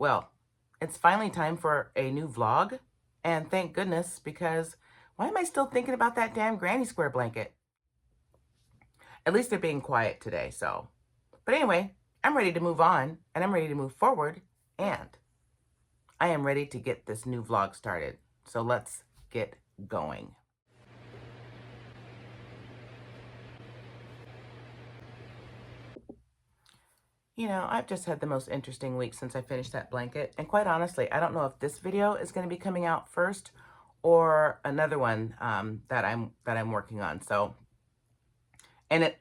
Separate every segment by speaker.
Speaker 1: Well, it's finally time for a new vlog, and thank goodness, because why am I still thinking about that damn granny square blanket? At least they're being quiet today, so. But anyway, I'm ready to move on, and I'm ready to move forward, and I am ready to get this new vlog started. So let's get going. You know, I've just had the most interesting week since I finished that blanket. And quite honestly, I don't know if this video is going to be coming out first or another one that I'm working on. So, the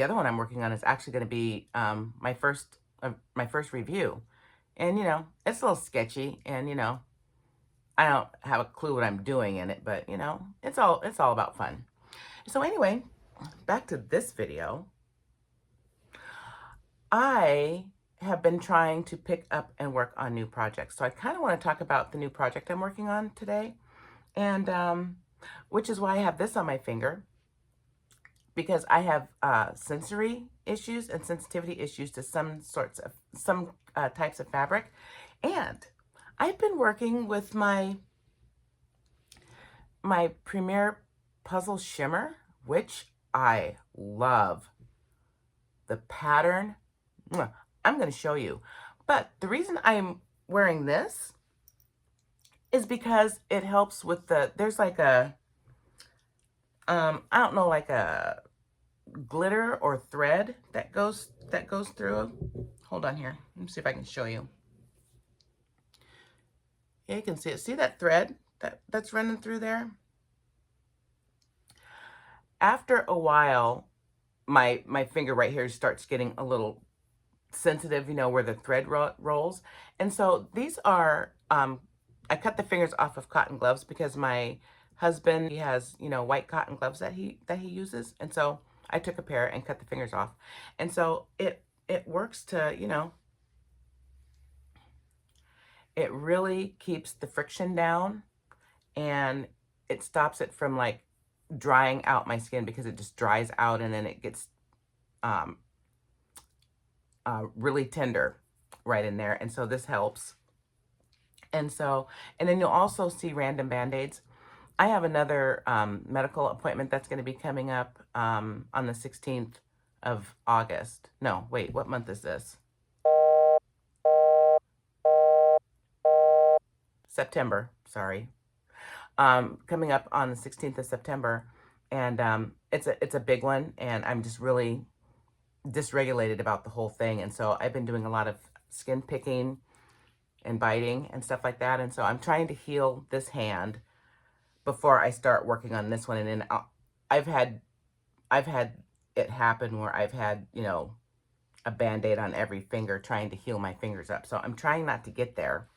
Speaker 1: other one I'm working on is actually going to be my first review. And you know, it's a little sketchy, and you know, I don't have a clue what I'm doing in it, but you know, it's all about fun. So anyway, back to this video. I have been trying to pick up and work on new projects. So I kind of want to talk about the new project I'm working on today, and which is why I have this on my finger, because I have sensory issues and sensitivity issues to some types of fabric. And I've been working with my Premier Puzzle Shimmer, which I love. The pattern, I'm going to show you. But the reason I'm wearing this is because it helps with there's like a, I don't know, like a glitter or thread that goes through. Hold on here. Let me see if I can show you. Yeah, you can see it. See that thread that's running through there? After a while, my finger right here starts getting a little sensitive, you know, where the thread rolls. And so these are, I cut the fingers off of cotton gloves because my husband, he has, you know, white cotton gloves that he uses. And so I took a pair and cut the fingers off. And so it works to, you know, it really keeps the friction down, and it stops it from like drying out my skin, because it just dries out and then it gets really tender right in there. And so this helps. And then you'll also see random band-aids. I have another medical appointment that's going to be coming up on the 16th of August. No, wait, what month is this? September, sorry. Coming up on the 16th of September. And it's a big one, and I'm just really dysregulated about the whole thing. And so I've been doing a lot of skin picking and biting and stuff like that. And so I'm trying to heal this hand before I start working on this one. And then I've had it happen where I've had, you know, a band-aid on every finger trying to heal my fingers up. So I'm trying not to get there.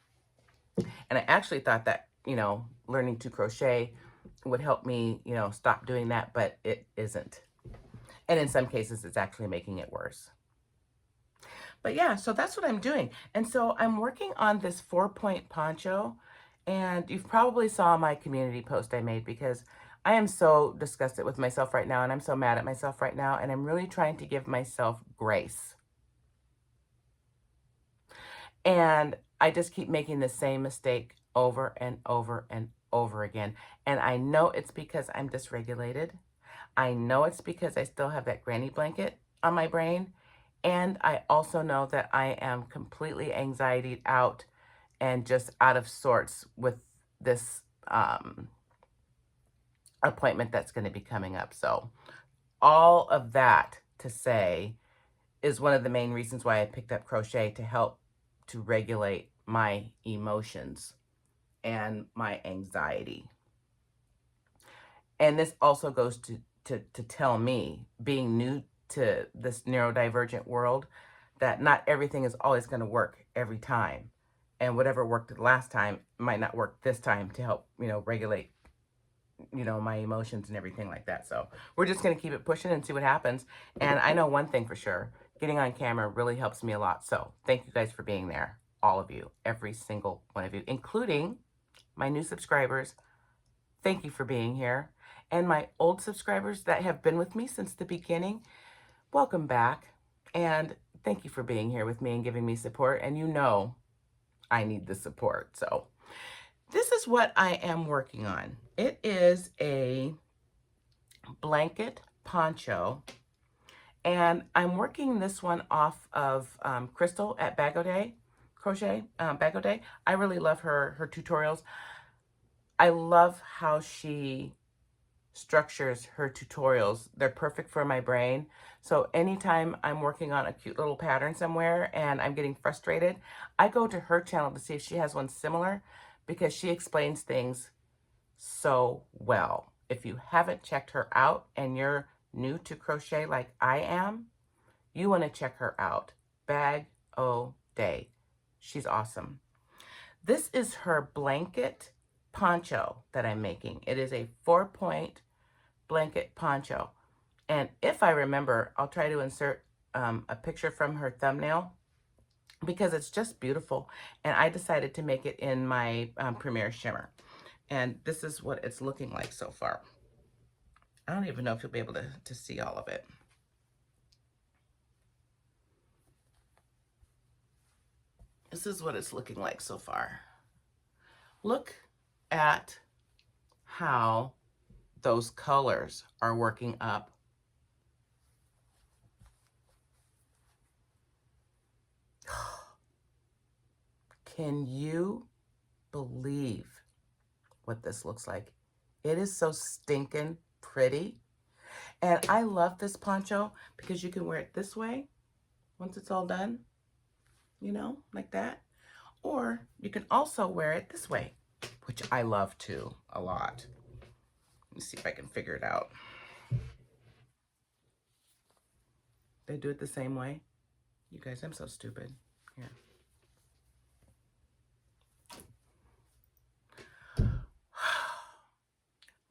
Speaker 1: And I actually thought that, you know, learning to crochet would help me, you know, stop doing that, but it isn't. And in some cases, it's actually making it worse. But yeah, so that's what I'm doing. And so I'm working on this 4-point poncho. And you've probably saw my community post I made, because I am so disgusted with myself right now, and I'm so mad at myself right now, and I'm really trying to give myself grace. And I just keep making the same mistake over and over and over again. And I know it's because I'm dysregulated. I know it's because I still have that granny blanket on my brain. And I also know that I am completely anxietied out and just out of sorts with this appointment that's going to be coming up. So all of that to say is one of the main reasons why I picked up crochet, to help to regulate my emotions and my anxiety. And this also goes to tell me, being new to this neurodivergent world, that not everything is always going to work every time. And whatever worked the last time might not work this time to help, you know, regulate, you know, my emotions and everything like that. So we're just going to keep it pushing and see what happens. And I know one thing for sure, getting on camera really helps me a lot. So thank you guys for being there. All of you, every single one of you, including my new subscribers. Thank you for being here. And my old subscribers that have been with me since the beginning, welcome back. And thank you for being here with me and giving me support. And you know I need the support. So this is what I am working on. It is a blanket poncho, and I'm working this one off of Crystal at Bag O' Day, Crochet, Bag O' Day. I really love her tutorials. I love how she structures her tutorials. They're perfect for my brain. So anytime I'm working on a cute little pattern somewhere and I'm getting frustrated, I go to her channel to see if she has one similar, because she explains things so well. If you haven't checked her out and you're new to crochet like I am, you want to check her out. Bag O' Day. She's awesome. This is her blanket poncho that I'm making. It is a 4-point blanket poncho. And if I remember, I'll try to insert a picture from her thumbnail, because it's just beautiful. And I decided to make it in my Premier Shimmer. And this is what it's looking like so far. I don't even know if you'll be able to see all of it. This is what it's looking like so far. Look at how those colors are working up. Can you believe what this looks like? It is so stinking pretty. And I love this poncho because you can wear it this way once it's all done, you know, like that. Or you can also wear it this way, which I love too, a lot. Let me see if I can figure it out. They do it the same way. You guys, I'm so stupid. Here.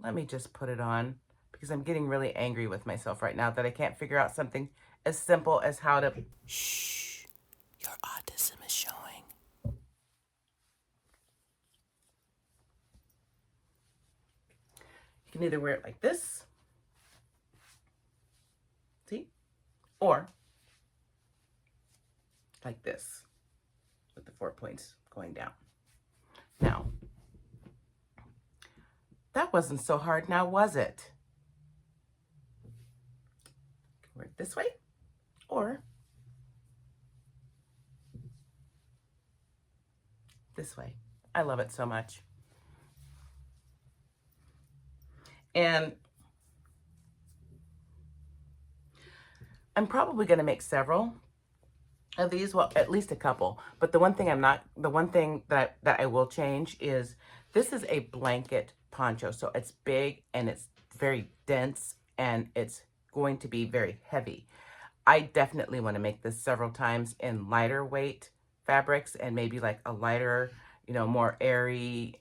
Speaker 1: Let me just put it on, because I'm getting really angry with myself right now that I can't figure out something as simple as how to... Shh, your autism is showing. You can either wear it like this, see, or like this, with the 4 points going down. Now, that wasn't so hard now, was it? You can wear it this way, or this way. I love it so much. And I'm probably going to make several of these, well, at least a couple. But the one thing that I will change is this is a blanket poncho. So it's big and it's very dense and it's going to be very heavy. I definitely want to make this several times in lighter weight fabrics and maybe like a lighter, you know, more airy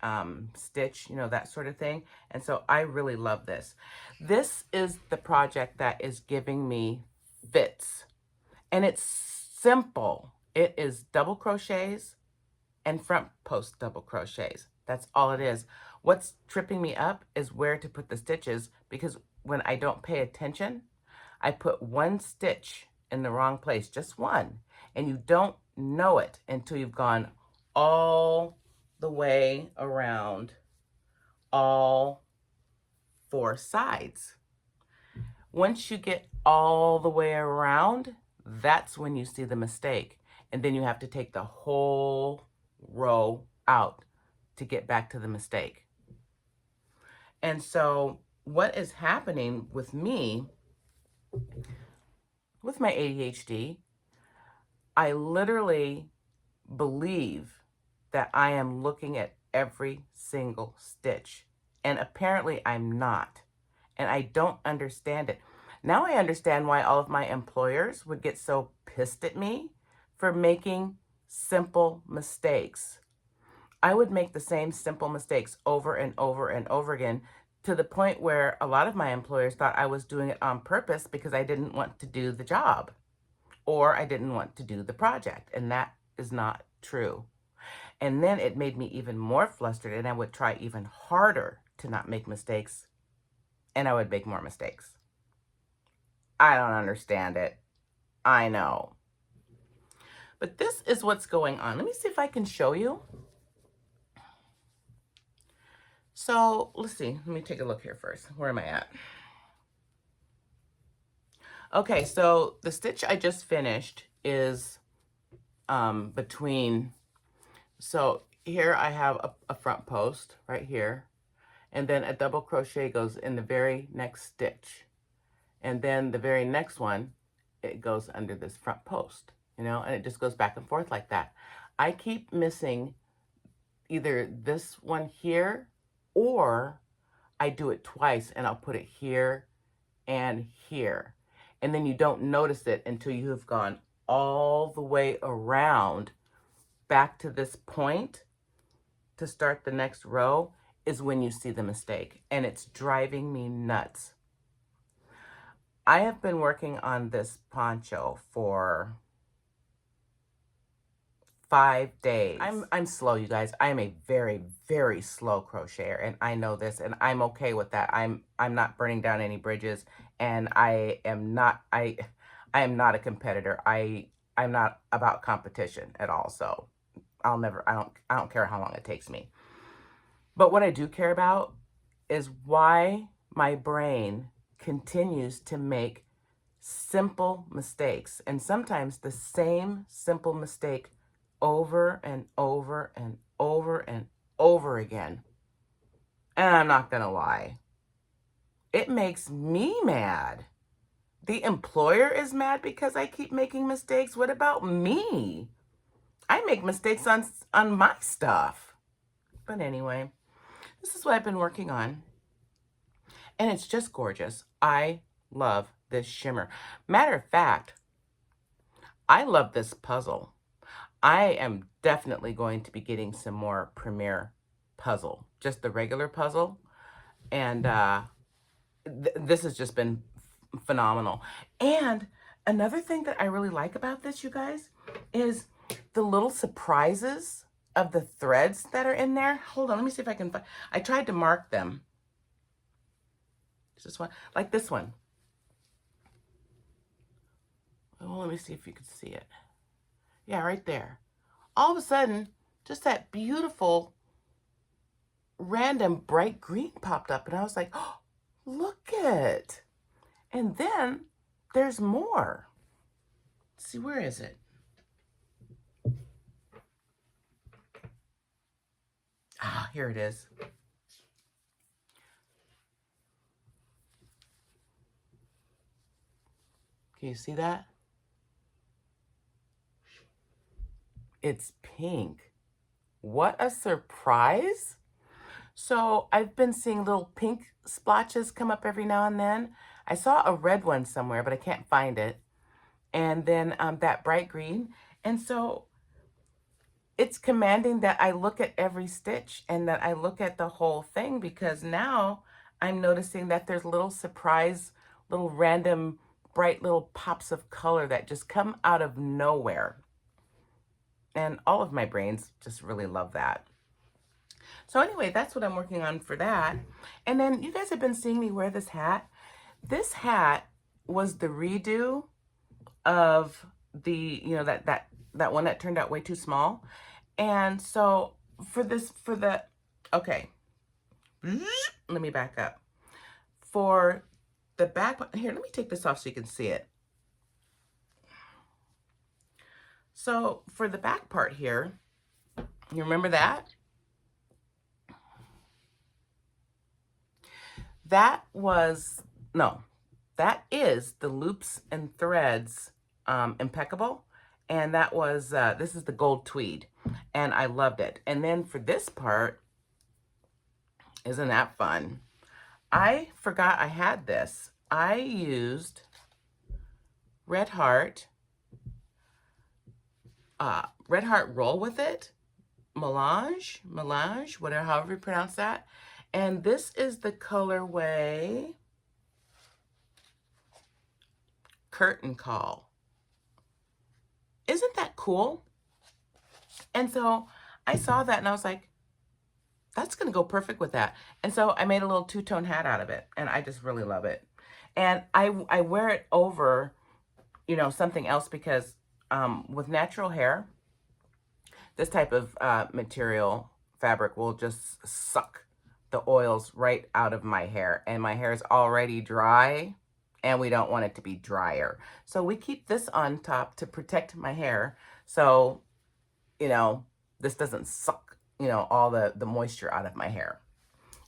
Speaker 1: stitch, you know, that sort of thing. And so I really love this. This is the project that is giving me fits. And it's simple. It is double crochets and front post double crochets. That's all it is. What's tripping me up is where to put the stitches, because when I don't pay attention, I put one stitch in the wrong place, just one, and you don't know it until you've gone all the way around all 4 sides. Once you get all the way around, that's when you see the mistake. And then you have to take the whole row out to get back to the mistake. And so what is happening with me, with my ADHD, I literally believe that I am looking at every single stitch. And apparently I'm not. And I don't understand it. Now I understand why all of my employers would get so pissed at me for making simple mistakes. I would make the same simple mistakes over and over and over again, to the point where a lot of my employers thought I was doing it on purpose because I didn't want to do the job or I didn't want to do the project. And that is not true. And then it made me even more flustered, and I would try even harder to not make mistakes, and I would make more mistakes. I don't understand it. I know. But this is what's going on. Let me see if I can show you. So let's see. Let me take a look here first. Where am I at? Okay, so the stitch I just finished is between, so here I have a front post right here, and then a double crochet goes in the very next stitch. And then the very next one, it goes under this front post, you know, and it just goes back and forth like that. I keep missing either this one here, or I do it twice and I'll put it here and here. And then you don't notice it until you have gone all the way around back to this point to start the next row is when you see the mistake. And it's driving me nuts. I have been working on this poncho for 5 days. I'm slow, you guys. I am a very, very slow crocheter, and I know this, and I'm okay with that. I'm not burning down any bridges, and I am not a competitor. I'm not about competition at all. So I don't care how long it takes me. But what I do care about is why my brain continues to make simple mistakes, and sometimes the same simple mistake over and over and over and over again. And I'm not gonna lie, it makes me mad. The employer is mad because I keep making mistakes. What about me? I make mistakes on my stuff. But anyway, this is what I've been working on. And it's just gorgeous. I love this shimmer. Matter of fact, I love this puzzle. I am definitely going to be getting some more Premier puzzle, just the regular puzzle. And this has just been phenomenal. And another thing that I really like about this, you guys, is the little surprises of the threads that are in there. Hold on, let me see if I can find. I tried to mark them. This one, like this one. Oh, let me see if you can see it. Yeah, right there. All of a sudden, just that beautiful, random bright green popped up. And I was like, oh, look it. And then there's more. Let's see, where is it? Ah, here it is. Can you see that? It's pink. What a surprise. So I've been seeing little pink splotches come up every now and then. I saw a red one somewhere, but I can't find it. And then that bright green. And so it's commanding that I look at every stitch and that I look at the whole thing, because now I'm noticing that there's little surprise, little random, bright little pops of color that just come out of nowhere. And all of my brains just really love that. So anyway, that's what I'm working on for that. And then you guys have been seeing me wear this hat. This hat was the redo of the, you know, that one that turned out way too small. And so okay, let me back up. For the back, here, let me take this off so you can see it. So for the back part here, you remember that? That is the loops and threads impeccable. And that was, this is the gold tweed, and I loved it. And then for this part, isn't that fun? I forgot I had this. I used Red Heart roll with it, melange, whatever, however you pronounce that. And this is the colorway Curtain Call. Isn't that cool? And so I saw that and I was like, that's gonna go perfect with that. And so I made a little two-tone hat out of it, and I just really love it. And I wear it over, you know, something else, because with natural hair, this type of material, fabric, will just suck the oils right out of my hair. And my hair is already dry, and we don't want it to be drier. So we keep this on top to protect my hair. So, you know, this doesn't suck, you know, all the moisture out of my hair.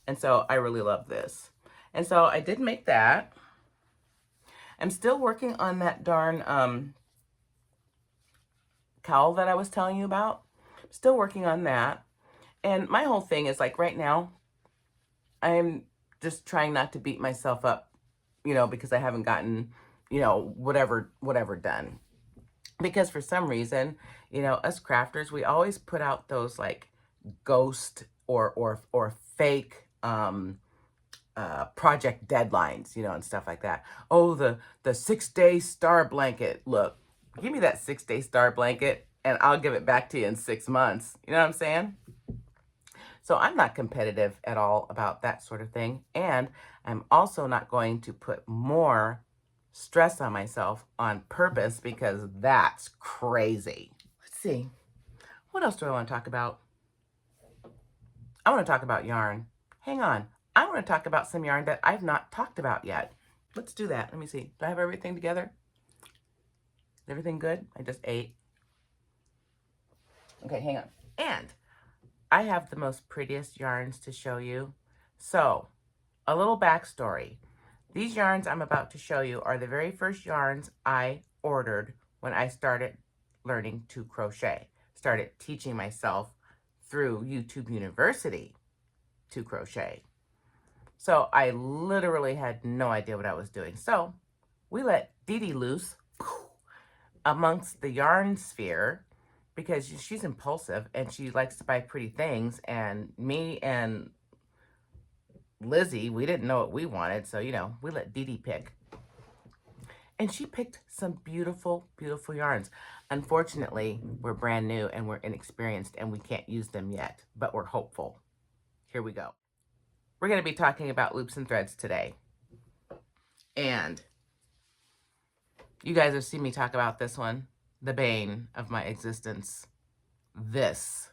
Speaker 1: And so I really love this. And so I did make that. I'm still working on that darn cowl that I was telling you about. Still working on that. And my whole thing is, like, right now, I'm just trying not to beat myself up, you know, because I haven't gotten, you know, whatever done. Because for some reason, you know, us crafters, we always put out those like ghost or fake project deadlines, you know, and stuff like that. Oh, the 6-day star blanket. Look, give me that 6-day star blanket and I'll give it back to you in 6 months. You know what I'm saying? So I'm not competitive at all about that sort of thing. And I'm also not going to put more stress on myself on purpose, because that's crazy. Let's see. What else do I want to talk about? I want to talk about yarn. Hang on. I want to talk about some yarn that I've not talked about yet. Let's do that. Let me see. Do I have everything together? Is everything good? I just ate. Okay, hang on. And I have the most prettiest yarns to show you. So, a little backstory. These yarns I'm about to show you are the very first yarns I ordered when I started learning to crochet. Started teaching myself through YouTube University to crochet. So I literally had no idea what I was doing. So we let Dee Dee loose amongst the yarn sphere, because she's impulsive and she likes to buy pretty things. And me and Lizzie, we didn't know what we wanted. So, you know, we let Dee Dee pick. And she picked some beautiful, beautiful yarns. Unfortunately, we're brand new and we're inexperienced and we can't use them yet, but we're hopeful. Here we go. We're going to be talking about loops and threads today. And you guys have seen me talk about this one, the bane of my existence. This.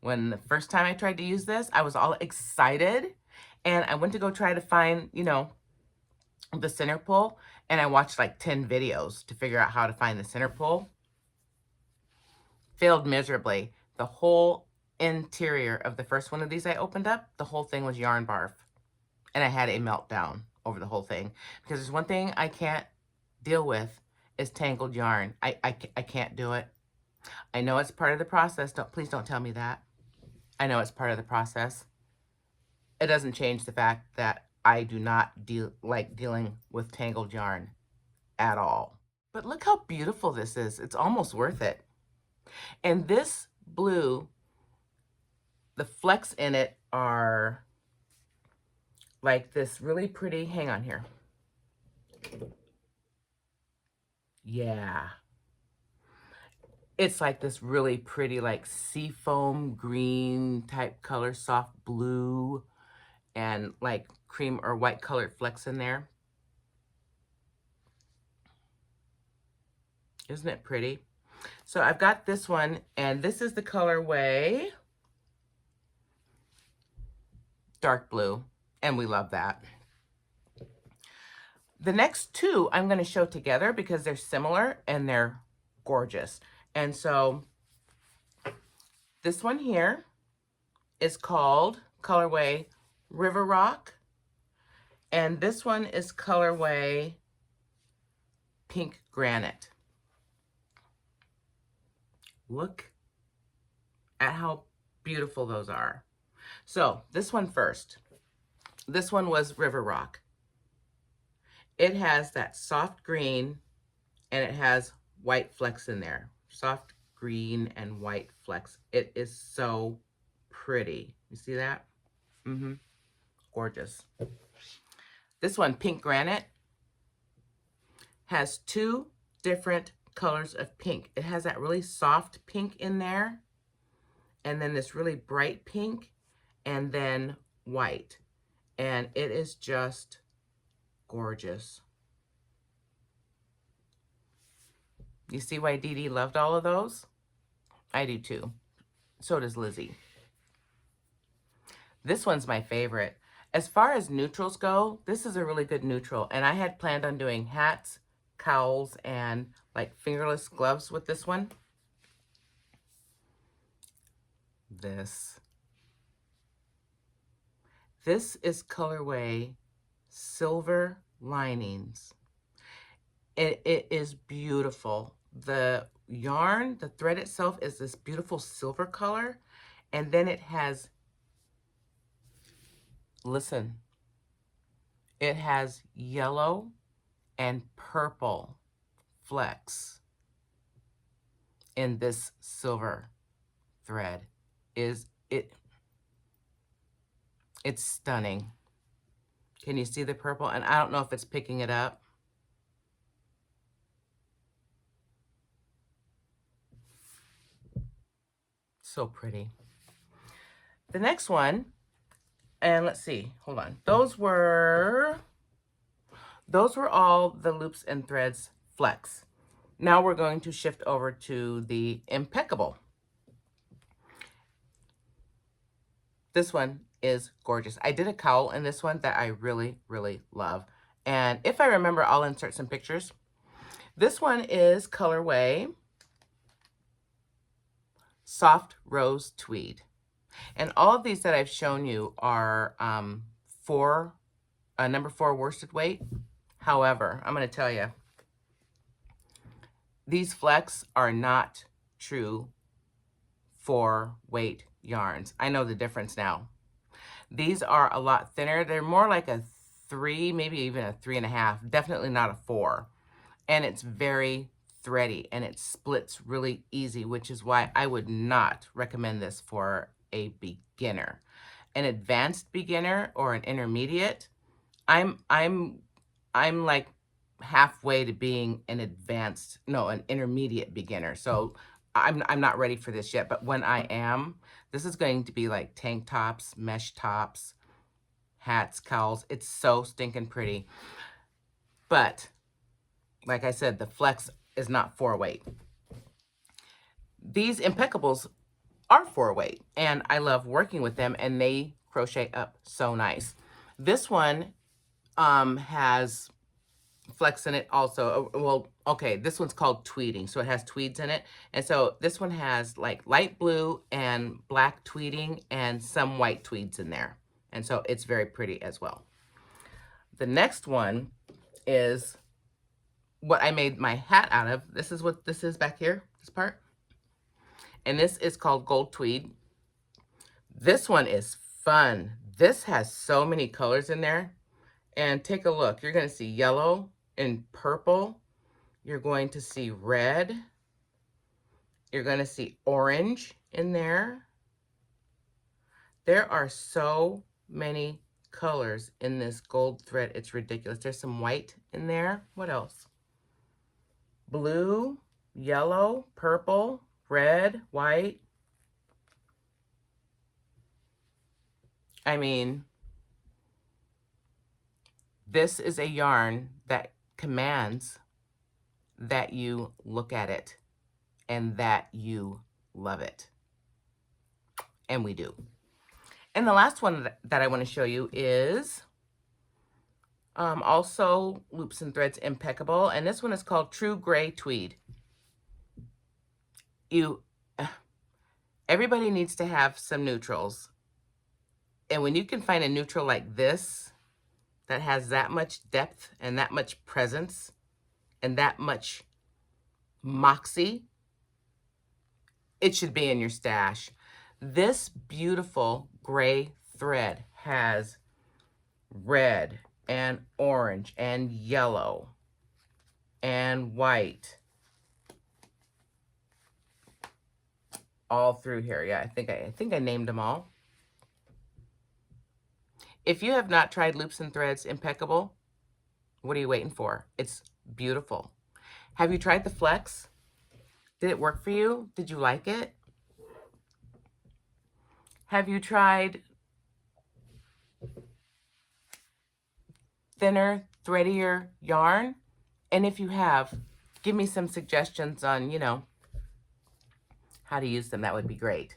Speaker 1: When the first time I tried to use this, I was all excited. And I went to go try to find, you know, the center pull. And I watched like 10 videos to figure out how to find the center pull. Failed miserably. The whole interior of the first one of these I opened up, the whole thing was yarn barf. And I had a meltdown over the whole thing. Because there's one thing I can't deal with, is tangled yarn. I can't do it. I know it's part of the process. Please don't tell me that. I know it's part of the process. It doesn't change the fact that I do not like dealing with tangled yarn at all. But look how beautiful this is. It's almost worth it. And this blue, the flecks in it are like this really pretty, hang on here. Yeah. It's like this really pretty, like seafoam green type color, soft blue, and like cream or white colored flecks in there. Isn't it pretty? So I've got this one, and this is the colorway dark blue, and we love that. The next two I'm going to show together because they're similar and they're gorgeous. And so this one here is called colorway River Rock, and this one is colorway Pink Granite. Look at how beautiful those are. So this one first. This one was River Rock. It has that soft green and it has white flecks in there. Soft green and white flecks. It is so pretty. You see that? Mm-hmm. Gorgeous. This one, Pink Granite, has two different colors of pink. It has that really soft pink in there, and then this really bright pink, and then white. And it is just gorgeous. You see why Dee Dee loved all of those? I do too. So does Lizzie. This one's my favorite. As far as neutrals go, this is a really good neutral. And I had planned on doing hats, cowls, and like fingerless gloves with this one. This is colorway Silver Linings. It is beautiful. The yarn, the thread itself is this beautiful silver color. And then it has, listen, it has yellow and purple flecks in this silver thread. It's stunning. Can you see the purple? And I don't know if it's picking it up. So pretty. The next one, and let's see, hold on. Those were all the loops and threads flex. Now we're going to shift over to the Impeccable. This one is gorgeous. I did a cowl in this one that I really, really love. And if I remember, I'll insert some pictures. This one is colorway Soft Rose Tweed. And all of these that I've shown you are number 4 worsted weight. However, I'm going to tell you, these flecks are not true 4 weight yarns. I know the difference now. These are a lot thinner. They're more like a 3, maybe even a 3.5. Definitely not a 4. And it's very thready and it splits really easy, which is why I would not recommend this for a beginner. An advanced beginner or an intermediate, I'm like halfway to being an intermediate beginner. So I'm not ready for this yet, but when I am, this is going to be like tank tops, mesh tops, hats, cowls. It's so stinking pretty. But like I said, the flex is not 4 weight. These Impeccables are 4 weight, and I love working with them, and they crochet up so nice. This one has flex in it also. Well, okay, this one's called tweeding, so it has tweeds in it. And so this one has like light blue and black tweeding and some white tweeds in there. And so it's very pretty as well. The next one is what I made my hat out of. This is what this is back here, this part. And this is called Gold Tweed. This one is fun. This has so many colors in there. And take a look. You're going to see yellow and purple. You're going to see red. You're going to see orange in there. There are so many colors in this gold thread. It's ridiculous. There's some white in there. What else? Blue, yellow, purple, red, white. I mean, this is a yarn that commands that you look at it and that you love it. And we do. And the last one that I want to show you is also Loops and Threads Impeccable. And this one is called True Gray Tweed. Everybody needs to have some neutrals. And when you can find a neutral like this, that has that much depth and that much presence and that much moxie, it should be in your stash. This beautiful gray thread has red and orange and yellow and white all through here. Yeah, I think I named them all. If you have not tried Loops and Threads Impeccable, what are you waiting for? It's beautiful. Have you tried the flex? Did it work for you? Did you like it? Have you tried thinner, threadier yarn? And if you have, give me some suggestions on, you know, how to use them. That would be great.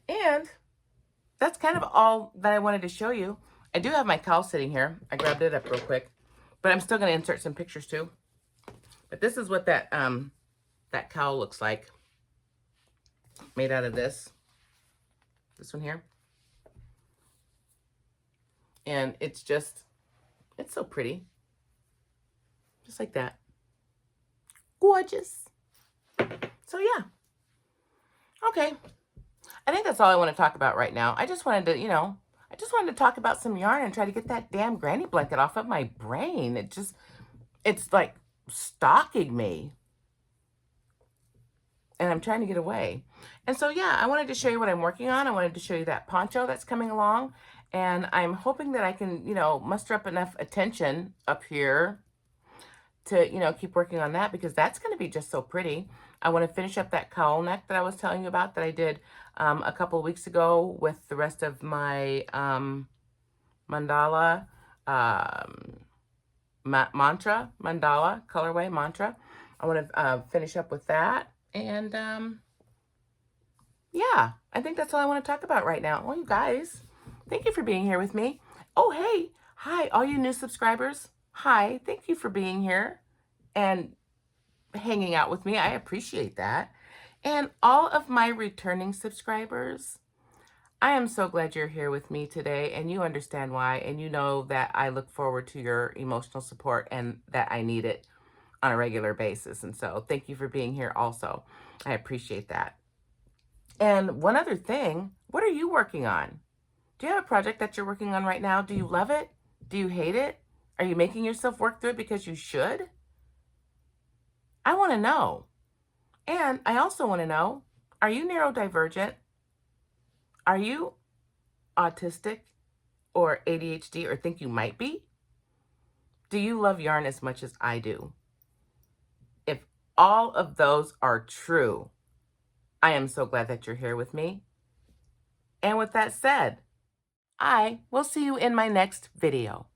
Speaker 1: And that's kind of all that I wanted to show you. I do have my cowl sitting here. I grabbed it up real quick, but I'm still going to insert some pictures too. But this is what that that cowl looks like, made out of this one here. And it's just, it's so pretty. Just like that. Gorgeous. So yeah. Okay. I think that's all I want to talk about right now. I just wanted to, you know, I just wanted to talk about some yarn and try to get that damn granny blanket off of my brain. It's like stalking me. And I'm trying to get away. And so, yeah, I wanted to show you what I'm working on. I wanted to show you that poncho that's coming along. And I'm hoping that I can, you know, muster up enough attention up here to, you know, keep working on that, because that's going to be just so pretty. I want to finish up that cowl neck that I was telling you about that I did a couple of weeks ago with the rest of my mandala colorway mantra. I want to finish up with that. And yeah, I think that's all I want to talk about right now. Well, you guys, thank you for being here with me. Oh, hey, hi, all you new subscribers. Hi, thank you for being here and hanging out with me. I appreciate that. And all of my returning subscribers, I am so glad you're here with me today, and you understand why, and you know that I look forward to your emotional support and that I need it on a regular basis. And so thank you for being here also. I appreciate that. And one other thing, what are you working on? Do you have a project that you're working on right now? Do you love it? Do you hate it? Are you making yourself work through it because you should? I want to know. And I also want to know, are you neurodivergent? Are you autistic or ADHD, or think you might be? Do you love yarn as much as I do? If all of those are true, I am so glad that you're here with me. And with that said, I will see you in my next video.